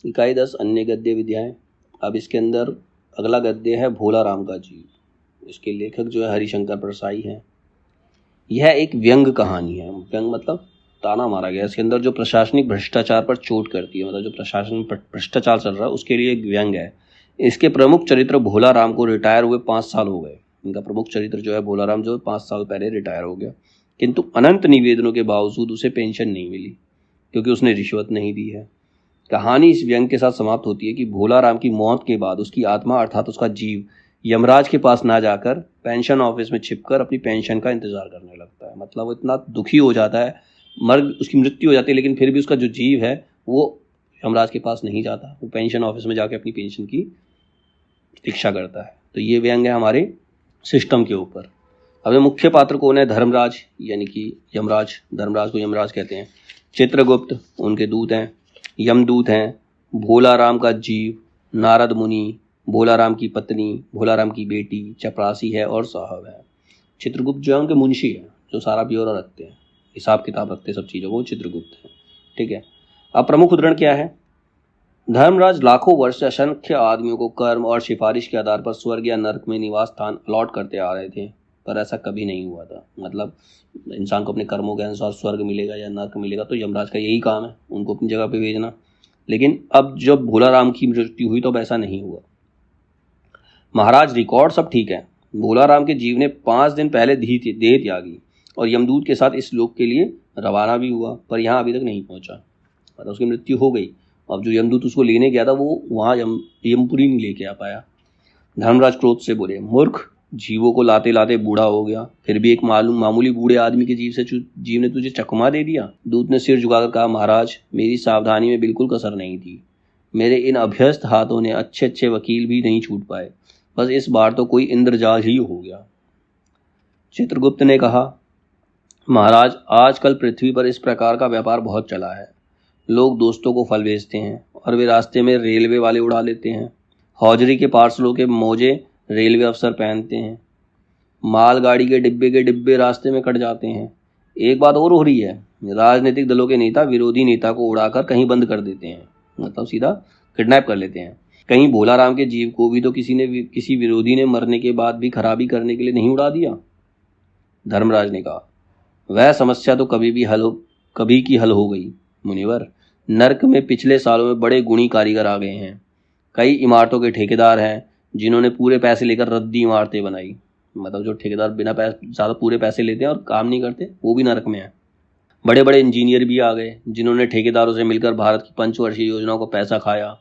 इकाई 10 अन्य गद्य विधाएं। अब इसके अंदर अगला गद्य है भोला राम का जीव। इसके लेखक जो है हरिशंकर परसाई हैं। यह एक व्यंग कहानी है। व्यंग मतलब ताना मारा गया। इसके अंदर जो प्रशासनिक भ्रष्टाचार पर चोट करती है, मतलब जो प्रशासन में भ्रष्टाचार चल रहा है उसके लिए एक व्यंग है। इसके प्रमुख चरित्र भोला राम को रिटायर हुए 5 साल हो गए। इनका प्रमुख चरित्र जो है भोला राम, जो 5 साल पहले रिटायर हो गया, किंतु अनंत निवेदनों के बावजूद उसे पेंशन नहीं मिली क्योंकि उसने रिश्वत नहीं दी है। कहानी इस व्यंग के साथ समाप्त होती है कि भोला राम की मौत के बाद उसकी आत्मा अर्थात उसका जीव यमराज के पास ना जाकर पेंशन ऑफिस में छिपकर अपनी पेंशन का इंतजार करने लगता है। मतलब वो इतना दुखी हो जाता है, उसकी मृत्यु हो जाती है, लेकिन फिर भी उसका जो जीव है वो यमराज के पास नहीं जाता, वो पेंशन ऑफिस में जाके अपनी पेंशन की प्रतीक्षा करता है। तो ये व्यंग है हमारे सिस्टम के ऊपर। अब मुख्य पात्र कौन है? धर्मराज, यानी कि यमराज। धर्मराज को यमराज कहते हैं। चित्रगुप्त उनके दूत हैं, यमदूत हैं। भोला राम का जीव, नारद मुनि, भोला राम की पत्नी, भोला राम की बेटी, चपरासी है और साहब है। चित्रगुप्त जो है उनके मुंशी हैं, जो सारा ब्यौरा रखते हैं, हिसाब किताब रखते हैं सब चीज़ों को, चित्रगुप्त है। ठीक है। अब प्रमुख उदाहरण क्या है? धर्मराज लाखों वर्ष से असंख्य आदमियों को कर्म और सिफारिश के आधार पर स्वर्ग या नर्क में निवास स्थान अलॉट करते आ रहे थे, पर ऐसा कभी नहीं हुआ था। मतलब इंसान को अपने कर्मों के अनुसार स्वर्ग मिलेगा या नर्क मिलेगा, तो यमराज का यही काम है, उनको अपनी जगह पे भेजना। लेकिन अब जब भोला राम की मृत्यु हुई तो अब ऐसा नहीं हुआ। महाराज रिकॉर्ड सब ठीक है। भोला राम के जीव ने 5 दिन पहले देह त्यागी और यमदूत के साथ इस लोक के लिए रवाना भी हुआ, पर यहाँ अभी तक नहीं पहुंचा। मतलब उसकी मृत्यु हो गई। अब जो यमदूत उसको लेने गया था वो वहाँ यमपुरी नहीं लेके आ पाया। धर्मराज क्रोध से बोले, मूर्ख, जीवों को लाते लाते बूढ़ा हो गया, फिर भी एक मामूली बूढ़े आदमी के जीव ने तुझे चकमा दे दिया। दूत ने सिर झुकाकर कहा, महाराज मेरी सावधानी में बिल्कुल कसर नहीं थी। मेरे इन अभ्यस्त हाथों ने अच्छे अच्छे वकील भी नहीं छूट पाए। बस इस बार तो कोई इंद्रजाल ही हो गया। चित्रगुप्त ने कहा, महाराज आजकल पृथ्वी पर इस प्रकार का व्यापार बहुत चला है। लोग दोस्तों को फल भेजते हैं और वे रास्ते में रेलवे वाले उड़ा लेते हैं। हौजरी के पार्सलों के मोजे रेलवे अफसर पहनते हैं। मालगाड़ी के डिब्बे रास्ते में कट जाते हैं। एक बात और हो रही है, राजनीतिक दलों के नेता विरोधी नेता को उड़ाकर कहीं बंद कर देते हैं, मतलब सीधा किडनैप कर लेते हैं। कहीं भोला राम के जीव को भी तो किसी विरोधी ने मरने के बाद भी खराबी करने के लिए नहीं उड़ा दिया। धर्मराज ने कहा, वह समस्या तो कभी की हल हो गई मुनिवर। नर्क में पिछले सालों में बड़े गुणी कारीगर आ गए हैं। कई इमारतों के ठेकेदार हैं जिन्होंने पूरे पैसे लेकर रद्दी इमारतें बनाई। मतलब जो ठेकेदार बिना ज़्यादा पूरे पैसे लेते हैं और काम नहीं करते, वो भी नर्क में है। बड़े बड़े इंजीनियर भी आ गए जिन्होंने ठेकेदारों से मिलकर भारत की पंचवर्षीय योजनाओं को पैसा खाया।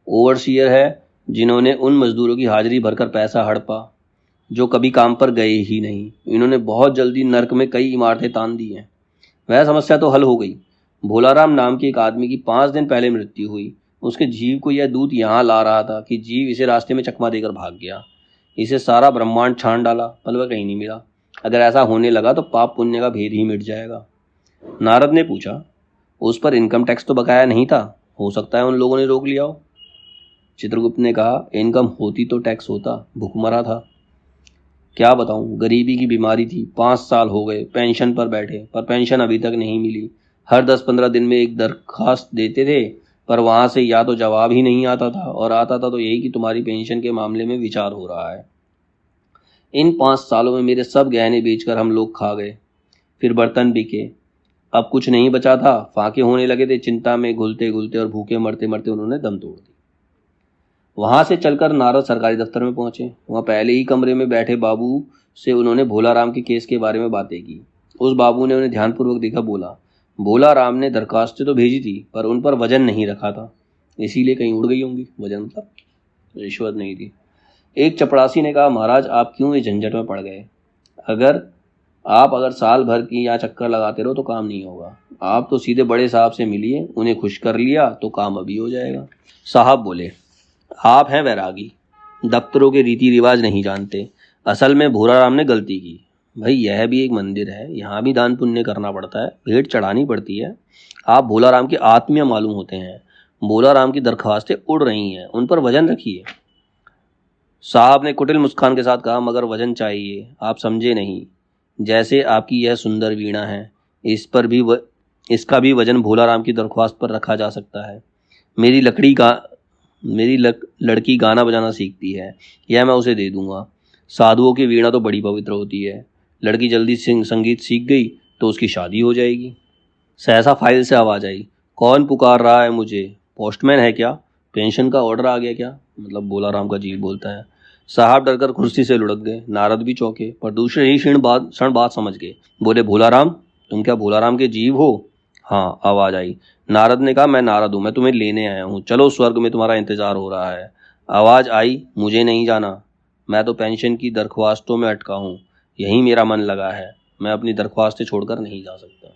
ओवरसीयर है जिन्होंने उन मजदूरों की हाजिरी भरकर पैसा हड़पा जो कभी काम पर गए ही नहीं। इन्होंने बहुत जल्दी नर्क में कई इमारतें तान दी हैं। वह समस्या तो हल हो गई। भोला राम नाम के एक आदमी की 5 दिन पहले मृत्यु हुई। उसके जीव को यह दूत यहाँ ला रहा था कि जीव इसे रास्ते में चकमा देकर भाग गया। इसे सारा ब्रह्मांड छान डाला, पर वह कहीं नहीं मिला। अगर ऐसा होने लगा तो पाप पुण्य का भेद ही मिट जाएगा। नारद ने पूछा, उस पर इनकम टैक्स तो बकाया नहीं था? हो सकता है उन लोगों ने रोक लिया हो। चित्रगुप्त ने कहा, इनकम होती तो टैक्स होता, भूखमरा था। क्या बताऊं, गरीबी की बीमारी थी। 5 साल हो गए पेंशन पर बैठे, पर पेंशन अभी तक नहीं मिली। हर 10-15 दिन में एक दरखास्त देते थे, पर वहां से या तो जवाब ही नहीं आता था, और आता था तो यही कि तुम्हारी पेंशन के मामले में विचार हो रहा है। इन 5 सालों में मेरे सब गहने बेचकर हम लोग खा गए, फिर बर्तन बिके, अब कुछ नहीं बचा था। फाके होने लगे थे। चिंता में घुलते घुलते और भूखे मरते मरते उन्होंने दम तोड़ दी। वहां से चलकर नारद सरकारी दफ्तर में पहुंचे। वहां पहले ही कमरे में बैठे बाबू से उन्होंने भोला राम के केस के बारे में बातें की। उस बाबू ने उन्हें ध्यानपूर्वक देखा, बोला, भोला राम ने दरखास्तें तो भेजी थी, पर उन पर वजन नहीं रखा था, इसीलिए कहीं उड़ गई होंगी। वजन मतलब रिश्वत नहीं थी। एक चपड़ासी ने कहा, महाराज आप क्यों इस झंझट में पड़ गए? अगर साल भर की यहाँ चक्कर लगाते रहो तो काम नहीं होगा। आप तो सीधे बड़े साहब से मिलिए, उन्हें खुश कर लिया तो काम अभी हो जाएगा। साहब बोले, आप हैं वैरागी, दफ्तरों के रीति रिवाज नहीं जानते। असल में भोला राम ने गलती की। भाई यह भी एक मंदिर है, यहाँ भी दान पुण्य करना पड़ता है, भेंट चढ़ानी पड़ती है। आप भोला राम के आत्मीय मालूम होते हैं। भोला राम की दरख्वास्तें उड़ रही हैं, उन पर वजन रखिए। साहब ने कुटिल मुस्कान के साथ कहा, मगर वजन चाहिए, आप समझे नहीं। जैसे आपकी यह सुंदर वीणा है, इसका भी वजन भोला राम की दरख्वास्त पर रखा जा सकता है। लड़की गाना बजाना सीखती है, यह मैं उसे दे दूंगा। साधुओं की वीणा तो बड़ी पवित्र होती है, लड़की जल्दी संगीत सीख गई तो उसकी शादी हो जाएगी। सहसा फाइल से आवाज आई, कौन पुकार रहा है मुझे? पोस्टमैन है क्या? पेंशन का ऑर्डर आ गया क्या? मतलब भोलाराम का जीव बोलता है। साहब डरकर कुर्सी से लुढ़क गए, नारद भी चौंके, पर दूसरे ही क्षण बात समझ गए। बोले, भोलाराम, तुम क्या भोलाराम के जीव हो? हाँ, आवाज आई। नारद ने कहा, मैं नारद हूँ, मैं तुम्हें लेने आया हूँ, चलो स्वर्ग में तुम्हारा इंतजार हो रहा है। आवाज आई, मुझे नहीं जाना, मैं तो पेंशन की दरख्वास्तों में अटका हूँ, यहीं मेरा मन लगा है, मैं अपनी दरख्वास्तें छोड़कर नहीं जा सकता।